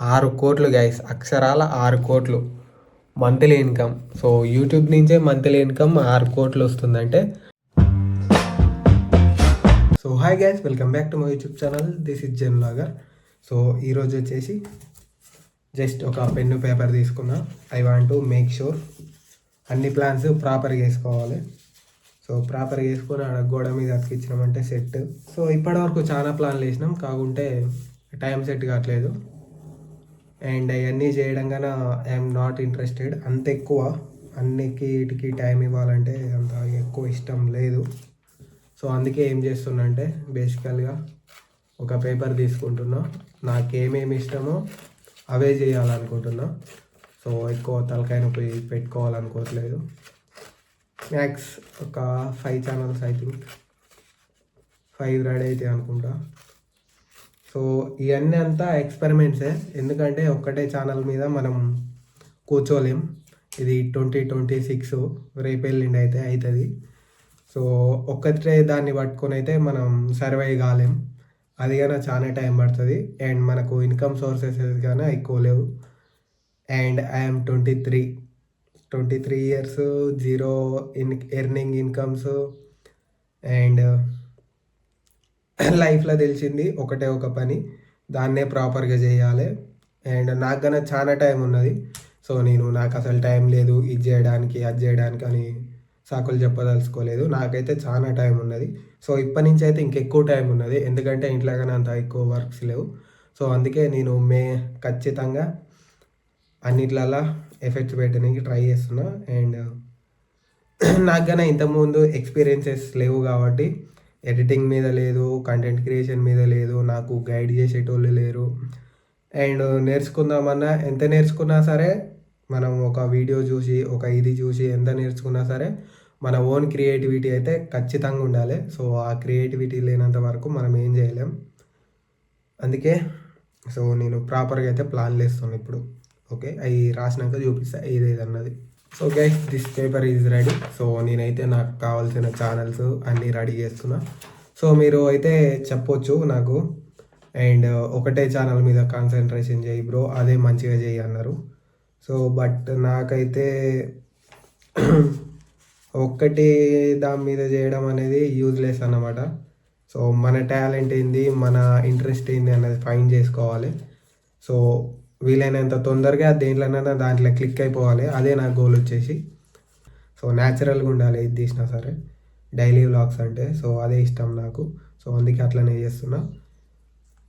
6 కోట్లు గైస్, అక్షరాల 6 కోట్లు మంత్లీ ఇన్కమ్. సో యూట్యూబ్ నుంచే మంత్లీ ఇన్కమ్ 6 కోట్లు వస్తుందంటే. So hi guys, welcome back to my YouTube channel. This is జెన్ లాగర్. సో ఈరోజు వచ్చేసి జస్ట్ ఒక పెన్ను పేపర్ తీసుకున్నా. I want to make sure అన్ని ప్లాన్స్ ప్రాపర్గా వేసుకోవాలి. సో ప్రాపర్గా వేసుకొని ఆడ గోడ మీద అతికిచ్చినామంటే సెట్. సో ఇప్పటివరకు చాలా ప్లాన్లు వేసినాం, కాకుంటే టైం సెట్ కావట్లేదు. అండ్ అవన్నీ చేయడం కన్నా ఐఎమ్ నాట్ ఇంట్రెస్టెడ్. అంత ఎక్కువ వీటికి టైం ఇవ్వాలంటే అంత ఎక్కువ ఇష్టం లేదు. సో అందుకే ఏం చేస్తున్నా అంటే బేసికల్గా ఒక పేపర్ తీసుకుంటున్నా, నాకేమేమి ఇష్టమో అవే చేయాలనుకుంటున్నా. సో ఎక్కువ తలకాయ నొప్పి పెట్టుకోవాలనుకోవట్లేదు. మ్యాక్స్ ఒక 5 ఛానల్స్, ఐ థింక్ 5 రెడీ అయితే అనుకుంటా. సో ఇవన్నీ అంతా ఎక్స్పెరిమెంట్సే, ఎందుకంటే ఒక్కటే ఛానల్ మీద మనం కూర్చోలేం. ఇది 2026 రేపు ఎల్లుండి అయితే అవుతుంది. సో ఒక్కటే దాన్ని పట్టుకొని అయితే మనం సర్వైవ్ కాలేం. అది కానీ చాలా టైం పడుతుంది. అండ్ మనకు ఇన్కమ్ సోర్సెస్ కానీ ఎక్కువ లేవు. And I'm 23 years, zero earning incomes. And లైఫ్లో తెలిసింది ఒకటే ఒక పని, దాన్నే ప్రాపర్గా చేయాలి. అండ్ నాకు కన్నా చాలా టైం ఉన్నది. సో నాకు అసలు టైం లేదు ఇది చేయడానికి అది చేయడానికి అని సాకులు చెప్పదలుచుకోలేదు. నాకైతే చాలా టైం ఉన్నది. సో ఇప్పటి నుంచి అయితే ఇంకెక్కువ టైం ఉన్నది, ఎందుకంటే ఇంట్లో కానీ అంత ఎక్కువ వర్క్స్ లేవు. సో అందుకే నేను ఖచ్చితంగా అన్నిట్లలా ఎఫెక్ట్స్ పెట్టడానికి ట్రై చేస్తున్నా. అండ్ నాకు కానీ ఇంతకుముందు ఎక్స్పీరియన్సెస్ లేవు కాబట్టి ఎడిటింగ్ మీద లేదు, కంటెంట్ క్రియేషన్ మీద లేదు, నాకు గైడ్ చేసేటోళ్ళు లేరు. అండ్ నేర్చుకుందామన్నా ఎంత నేర్చుకున్నా సరే మనం ఒక వీడియో చూసి ఇది చూసి ఎంత నేర్చుకున్నా సరే మన ఓన్ క్రియేటివిటీ అయితే ఖచ్చితంగా ఉండాలి. సో ఆ క్రియేటివిటీ లేనంత వరకు మనం ఏం చేయలేం. అందుకే సో నేను ప్రాపర్గా అయితే ప్లాన్లు వేస్తాను ఇప్పుడు. ఓకే, అవి రాసినాక చూపిస్తా ఏదేదన్నది. So guys, this paper is ready. So నేనైతే నాకు కావాల్సిన ఛానల్స్ అన్నీ రెడీ చేస్తున్నా. సో మీరు అయితే చెప్పొచ్చు నాకు, అండ్ ఒకటే ఛానల్ మీద కాన్సన్ట్రేషన్ చేయి బ్రో, అదే మంచిగా చేయి అన్నారు. సో బట్ నాకైతే ఒక్కటి దాని మీద చేయడం అనేది యూజ్లెస్ అన్నమాట. సో మన టాలెంట్ ఏంది, మన ఇంట్రెస్ట్ ఏంది అన్నది ఫైండ్ చేసుకోవాలి. సో వీలైనంత తొందరగా దేంట్లోనైనా దాంట్లో క్లిక్ అయిపోవాలి, అదే నా గోల్ వచ్చేసి. సో న్యాచురల్గా ఉండాలి ఇది తీసినా సరే, డైలీ వ్లాగ్స్ అంటే. సో అదే ఇష్టం నాకు. సో అందుకే అట్లనే చేస్తున్నా.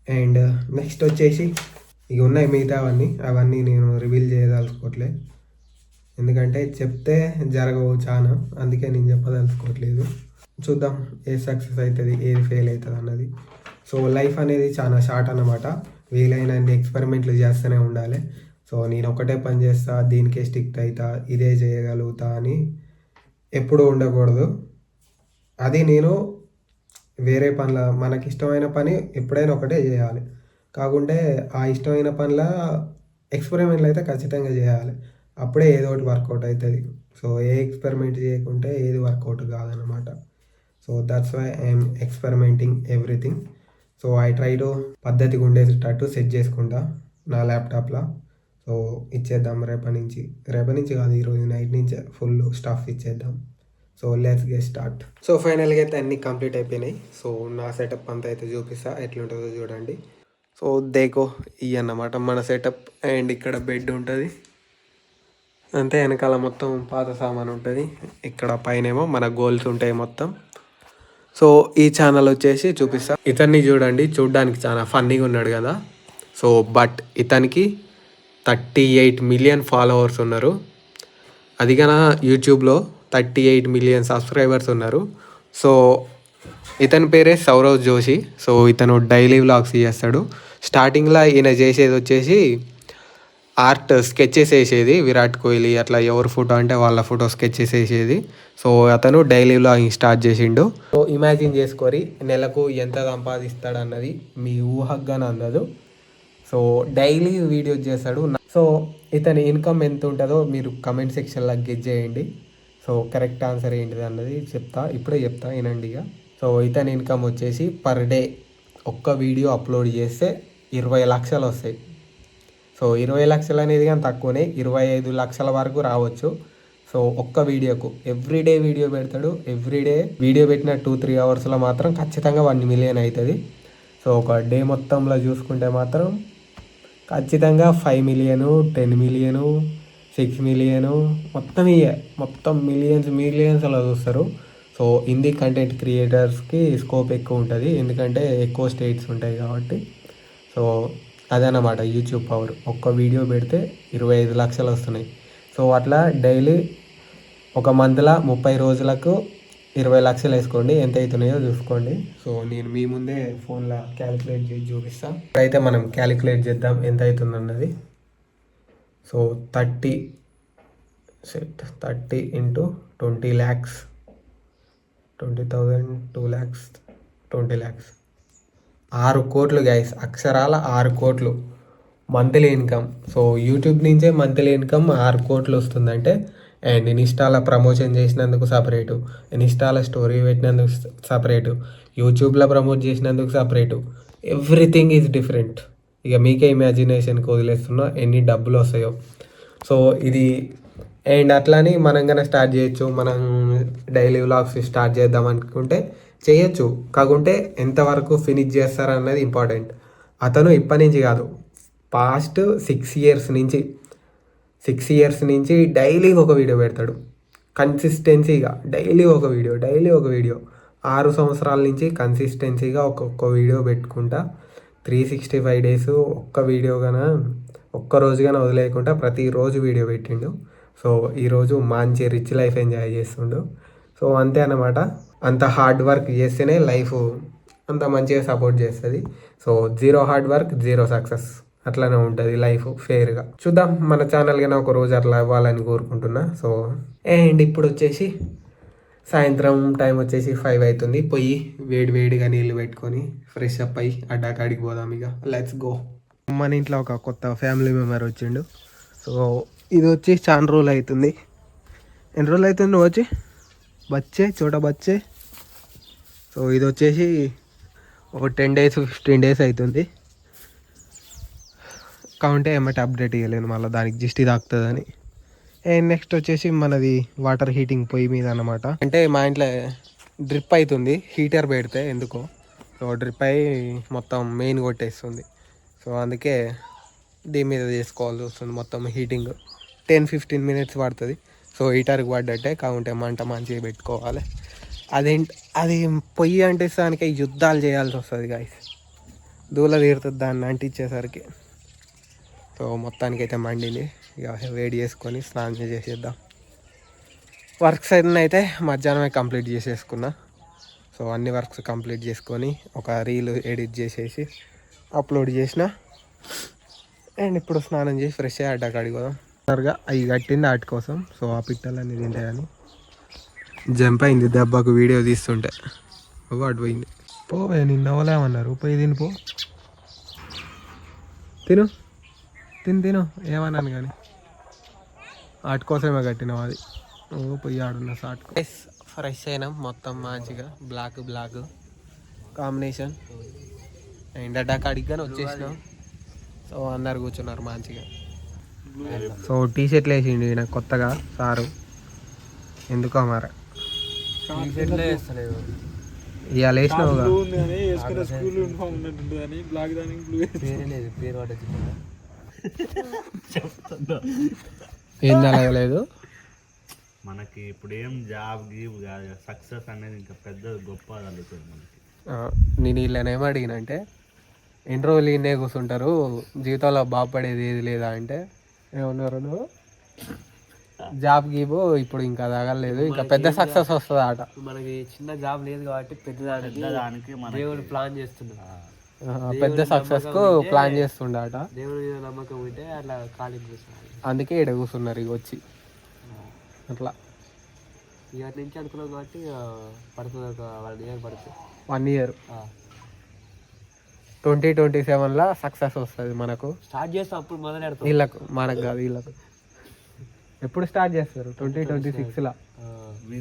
అండ్ నెక్స్ట్ వచ్చేసి ఇక ఉన్నాయి అవన్నీ నేను రివీల్ చేయదలుచుకోవట్లే, ఎందుకంటే చెప్తే జరగవు చాలా, అందుకే నేను చెప్పదలుచుకోవట్లేదు. చూద్దాం ఏది సక్సెస్ అవుతుంది ఏది ఫెయిల్ అవుతుంది అన్నది. సో లైఫ్ అనేది చాలా షార్ట్ అన్నమాట, వీలైనన్ని ఎక్స్పెరిమెంట్లు చేస్తూనే ఉండాలి. సో నేను ఒకటే పని చేస్తా, దీనికే స్టిక్ అవుతా, ఇదే చేయగలుగుతా అని ఎప్పుడూ ఉండకూడదు. అది నేను వేరే పనుల, మనకి ఇష్టమైన పని ఎప్పుడైనా ఒకటే చేయాలి. కాకుంటే ఆ ఇష్టమైన పనుల ఎక్స్పెరిమెంట్లు అయితే ఖచ్చితంగా చేయాలి, అప్పుడే ఏదో ఒకటి వర్కౌట్ అవుతుంది. సో ఏ ఎక్స్పెరిమెంట్ చేయకుంటే ఏది వర్కౌట్ కాదనమాట. So that's why I'm experimenting everything. So I try to పద్ధతిగా ఉండేటట్టు సెట్ చేసుకుంటా నా ల్యాప్టాప్లో. సో ఇచ్చేద్దాం రేపటి నుంచి కాదు, ఈరోజు నైట్ నుంచే ఫుల్ స్టఫ్ ఇచ్చేద్దాం. So let's get start. So ఫైనల్గా అయితే అన్నీ కంప్లీట్ అయిపోయినాయి. సో నా సెటప్ అంతా అయితే చూపిస్తా ఎట్లుంటుందో చూడండి. సో దేకో ఇవి అన్నమాట మన సెటప్. అండ్ ఇక్కడ బెడ్ ఉంటుంది, అంతే. వెనకాల మొత్తం పాత సామాన్ ఉంటుంది. ఇక్కడ పైనేమో మన గోల్స్ ఉంటాయి మొత్తం. సో ఈ ఛానల్ వచ్చేసి చూపిస్తా. ఇతన్ని చూడడానికి చాలా ఫన్నీగా ఉన్నాడు కదా. సో బట్ ఇతనికి 38 మిలియన్ ఫాలోవర్స్ ఉన్నారు. అది కన్నా యూట్యూబ్లో 38 మిలియన్ సబ్స్క్రైబర్స్ ఉన్నారు. సో ఇతని పేరే సౌరవ్ జోషి. సో ఇతను డైలీ వ్లాగ్స్ చేస్తాడు. స్టార్టింగ్లో ఈయన చేసేది వచ్చేసి ఆర్ట్ స్కెచెస్ వేసేది, విరాట్ కోహ్లీ అట్లా ఎవరు ఫోటో అంటే వాళ్ళ ఫోటో స్కెచెస్ వేసేది. సో అతను డైలీ వ్లాగింగ్ స్టార్ట్ చేసిండు. సో ఇమాజిన్ చేసుకోరి నెలకు ఎంత సంపాదిస్తాడు అన్నది మీ ఊహగ్గానే అందదు. సో డైలీ వీడియోస్ చేస్తాడు. సో ఇతని ఇన్కమ్ ఎంత ఉంటుందో మీరు కమెంట్ సెక్షన్లో గెస్ చేయండి. సో కరెక్ట్ ఆన్సర్ ఏంటిది అన్నది ఇప్పుడే చెప్తా వినండి ఇక. సో ఇతని ఇన్కమ్ వచ్చేసి పర్ డే ఒక్క వీడియో అప్లోడ్ చేస్తే 20 లక్షలు వస్తాయి. సో 20 లక్షలు అనేది కానీ తక్కువనే, 25 లక్షల వరకు రావచ్చు. సో ఒక్క వీడియోకు ఎవ్రీడే వీడియో పెడతాడు. ఎవ్రీడే వీడియో పెట్టిన 2-3 అవర్స్లో మాత్రం ఖచ్చితంగా 1 మిలియన్ అవుతుంది. సో ఒక డే మొత్తంలో చూసుకుంటే మాత్రం ఖచ్చితంగా 5 మిలియను, 10 మిలియను, 6 మిలియను, మొత్తం మిలియన్స్ అలా చూస్తారు. సో హిందీ కంటెంట్ క్రియేటర్స్కి స్కోప్ ఎక్కువ ఉంటుంది, ఎందుకంటే ఎక్కువ స్టేట్స్ ఉంటాయి కాబట్టి. సో అదనమాట యూట్యూబ్ పవర్. ఒక్క వీడియో పెడితే 25 లక్షలు వస్తున్నాయి. సో అట్లా డైలీ ఒక మంత్లో 30 రోజులకు 20 లక్షలు వేసుకోండి, ఎంత అవుతున్నాయో చూసుకోండి. సో నేను మీ ముందే ఫోన్లో క్యాలిక్యులేట్ చేసి చూపిస్తాను. ఇప్పుడైతే మనం క్యాలిక్యులేట్ చేద్దాం ఎంత అవుతుంది అన్నది. సో 30 ఇంటూ 20 ల్యాక్స్, 20,000, 2 ల్యాక్స్, 20 ల్యాక్స్, 6 కోట్లు గైస్, అక్షరాల 6 కోట్లు మంత్లీ ఇన్కమ్. సో యూట్యూబ్ నుంచే మంత్లీ ఇన్కమ్ 6 కోట్లు వస్తుందంటే, అండ్ ఇన్స్టాలో ప్రమోషన్ చేసినందుకు సపరేటు, ఇన్స్టాలో స్టోరీ పెట్టినందుకు సపరేటు, యూట్యూబ్లో ప్రమోట్ చేసినందుకు సపరేటు, ఎవ్రీథింగ్ ఈజ్ డిఫరెంట్. ఇక మీకే ఇమాజినేషన్కి వదిలేస్తున్నా ఎన్ని డబ్బులు వస్తాయో. సో ఇది అండ్ అట్లానే మనం కన్నా స్టార్ట్ చేయొచ్చు. మనం డైలీ వ్లాగ్స్ స్టార్ట్ చేద్దాం అనుకుంటే చేయొచ్చు, కాకుంటే ఎంతవరకు ఫినిష్ చేస్తారన్నది ఇంపార్టెంట్. అతను ఇప్పటి నుంచి కాదు, పాస్ట్ 6 ఇయర్స్ నుంచి డైలీ ఒక వీడియో పెడతాడు కన్సిస్టెన్సీగా. డైలీ ఒక వీడియో 6 సంవత్సరాల నుంచి కన్సిస్టెన్సీగా ఒక్కొక్క వీడియో పెట్టుకుంటా 365 డేస్ ఒక్క వీడియో ఒక్క రోజు వదిలేయకుండా ప్రతిరోజు వీడియో పెట్టిండు. సో ఈరోజు మంచి రిచ్ లైఫ్ ఎంజాయ్ చేస్తుండు. సో అంతే అన్నమాట. అంత హార్డ్ వర్క్ చేస్తేనే లైఫ్ అంత మంచిగా సపోర్ట్ చేస్తుంది. సో 0 హార్డ్ వర్క్ 0 సక్సెస్, అట్లానే ఉంటుంది లైఫ్ ఫెయిర్గా. చూద్దాం, మన ఛానల్ కన్నా ఒక రోజు అట్లా అవ్వాలని కోరుకుంటున్నా. సో అండ్ ఇప్పుడు వచ్చేసి సాయంత్రం టైం వచ్చేసి 5 అవుతుంది. పోయి వేడిగా నీళ్ళు పెట్టుకొని ఫ్రెష్ అప్ అయ్యి అడ్డాకాడికి పోదాం. ఇక లెట్స్ గో. మన ఇంట్లో ఒక కొత్త ఫ్యామిలీ మెంబర్ వచ్చిండు. సో ఇది వచ్చి చాలా రోజులు అవుతుంది. ఎన్ని రోజులు అవుతుంది నువ్వు వచ్చి? చోట బచ్చే. సో ఇది వచ్చేసి ఒక 10 డేస్ 15 డేస్ అవుతుంది. కావుంటే ఏమంటే అప్డేట్ ఇవ్వలేను మళ్ళీ, దానికి జిస్టి తాకుతుందని. అండ్ నెక్స్ట్ వచ్చేసి మనది వాటర్ హీటింగ్ పొయ్యి మీద అన్నమాట. అంటే మా ఇంట్లో డ్రిప్ అవుతుంది హీటర్ పెడితే ఎందుకో. సో డ్రిప్ అయ్యి మొత్తం మెయిన్ కొట్టేస్తుంది. సో అందుకే దీని మీద చేసుకోవాల్సి వస్తుంది మొత్తం హీటింగ్. 10-15 మినిట్స్ పడుతుంది. సో హీటర్కి పడ్డట్టే, కావుంటే మంట మంచిగా పెట్టుకోవాలి. అది పొయ్యి అంటే దానికి యుద్ధాలు చేయాల్సి వస్తుంది గాయస్. దూల తీరుతుంది దాన్ని అంటించేసరికి. సో మొత్తానికైతే మండింది. ఇక వేడి చేసుకొని స్నానం చేసేద్దాం. వర్క్స్ అయితే మధ్యాహ్నమే కంప్లీట్ చేసేసుకున్నా. సో అన్ని వర్క్స్ కంప్లీట్ చేసుకొని ఒక రీల్ ఎడిట్ చేసేసి అప్లోడ్ చేసిన. అండ్ ఇప్పుడు స్నానం చేసి ఫ్రెష్ అయ్యి అడ్డాకాడికి పోదాం. త్వరగా అవి కట్టింది వాటి కోసం. సో ఆ పిట్టలన్నీ తింటాయని జంప్ అయింది దెబ్బకు వీడియో తీస్తుంటే. అటు పోయింది. పోవే, నిన్న అవలేమన్నారు, పోయి తినిపో. తిను ఏమన్నాను కానీ వాటి కోసమే కట్టినాం అది. పోయి ఆడున్న షార్ట్. ఫ్రెష్ అయినాం మొత్తం మంచిగా, బ్లాక్ కాంబినేషన్. అండ్ అడ్డాకాడికి కానీ వచ్చేసినాం. సో అందరు కూర్చున్నారు మంచిగా. సో టీ షర్ట్లు వేసిండు ఈయన కొత్తగా సారు, ఎందుకో మరి ఇవాళ వేసినావుగా. ఏం జరగలేదు మనకి. ఇప్పుడు ఏం జాబ్ గీబ్ కాదు, సక్సెస్ అనేది ఇంకా పెద్ద గొప్ప అడుగుతుంది మనకి. నేను వీళ్ళనేమో అడిగినంటే, ఎన్ని రోజులు ఈయనే కూర్చుంటారు, జీవితంలో బాగుపడేది ఏది లేదా అంటే ఏమన్నారు, నువ్వు జాబ్ గీబు ఇప్పుడు ఇంకా తగలేదు, ఇంకా పెద్ద సక్సెస్ వస్తుంది ఆట. మనకి చిన్న జాబ్ లేదు కాబట్టి పెద్దదానికి దేవుడు ప్లాన్ చేస్తున్నాడు. పెద్ద సక్సెస్ కు ప్లాన్ చేస్తుండట. దేవుడి మీద నమ్మకం ఉంటే అట్లా ఖాళీ కూర్చున్నారు. అందుకే ఇక్కడ కూర్చున్నారు ఇక వచ్చి అట్లా. ఇవాటి నుంచి అనుకున్నాం కాబట్టి పడుతుంది, ఒక 1 year పడుతుంది. 1 year 2027లో సక్సెస్ వస్తుంది మనకు. స్టార్ట్ చేస్తాం అప్పుడు మొదలెడతాం. వీళ్ళకు, మనకు కాదు వీళ్ళకు. ఎప్పుడు స్టార్ట్ చేస్తారు? 2026లో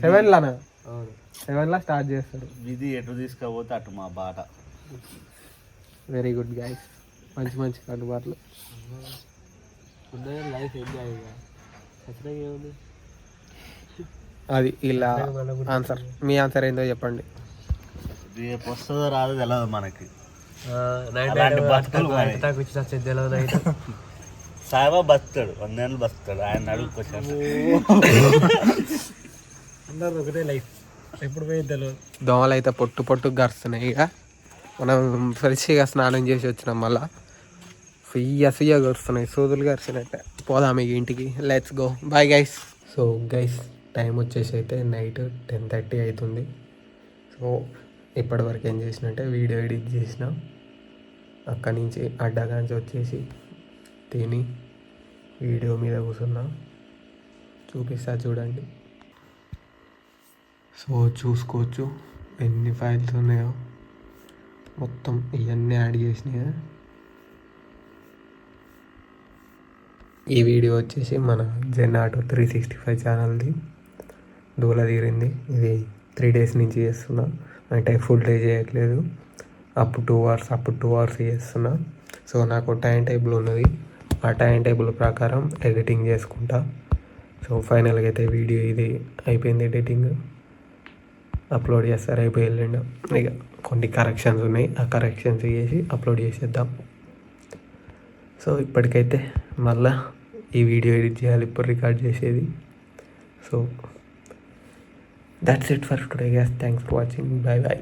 7లోనా? 7లో స్టార్ట్ చేస్తారు. ఇది ఎటు తీసుకపోతే అటు మా బాట. వెరీ గుడ్ గైస్, మంచి కట్టుబాట్లు. ఉన్నదే లైఫ్ ఎంజాయ్ ఇక సచ్చినాక ఏముంది. అది ఇలా ఆన్సర్. మీ ఆన్సర్ ఏందో చెప్పండి. రేపు వస్తుందో రాదో తెలియదు మనకి. నైట్ అలాంటి బతుకులు మరి. వచ్చి చచ్చేది తెలియదు నైట్. సాయిబాబా బతుకుతాడు, 100 ఏళ్ళు బతుకుతాడు. ఆయన అడుగుకొచ్చాను అందరూ ఒకటే లైఫ్, ఎప్పుడు పోయింది తెలియదు. దోమలు అయితే పొట్టు పొట్టు గరుస్తున్నాయి. ఇక మనం ఫ్రెష్గా స్నానం చేసి వచ్చినాం, మళ్ళా ఫియ్య గరుస్తున్నాయి, సూదులు గరిచినట్టే. పోదాం ఇక ఇంటికి. Let's go, bye guys. So guys, time వచ్చేసి అయితే నైట్ 10:30 అవుతుంది. సో ఇప్పటివరకు ఏం చేసినట్టే వీడియో ఎడిట్ చేసిన, అక్కడి నుంచి అడ్డగాంచి వచ్చేసి తిని వీడియో మీద కూర్చున్నా. చూపిస్తా చూడండి. సో చూసుకోవచ్చు ఎన్ని ఫైల్స్ ఉన్నాయో, మొత్తం ఇవన్నీ యాడ్ చేసినాయి. ఈ వీడియో వచ్చేసి మన జెన్ ఆటో 365 ఛానల్ది. దూల తీరింది. ఇది 3 days నుంచి చేస్తున్నా, అంటే ఫుల్ డే చేయట్లేదు. అప్ 2 hours చేస్తున్నా. సో నాకు టైం టేబుల్ ఉన్నది, ఆ టైం టేబుల్ ప్రకారం ఎడిటింగ్ చేసుకుంటా. సో ఫైనల్గా అయితే వీడియో ఇది అయిపోయింది. ఎడిటింగ్ అప్లోడ్ చేస్తారు, అయిపోయి వెళ్ళండి. ఇక కొన్ని కరెక్షన్స్ ఉన్నాయి, ఆ కరెక్షన్స్ చేసి అప్లోడ్ చేసేద్దాం. సో ఇప్పటికైతే మళ్ళీ ఈ వీడియో ఎడిట్ చేయాలి, ఇప్పుడు రికార్డ్ చేసేది. So that's it for today guys. Thanks for watching. Bye bye.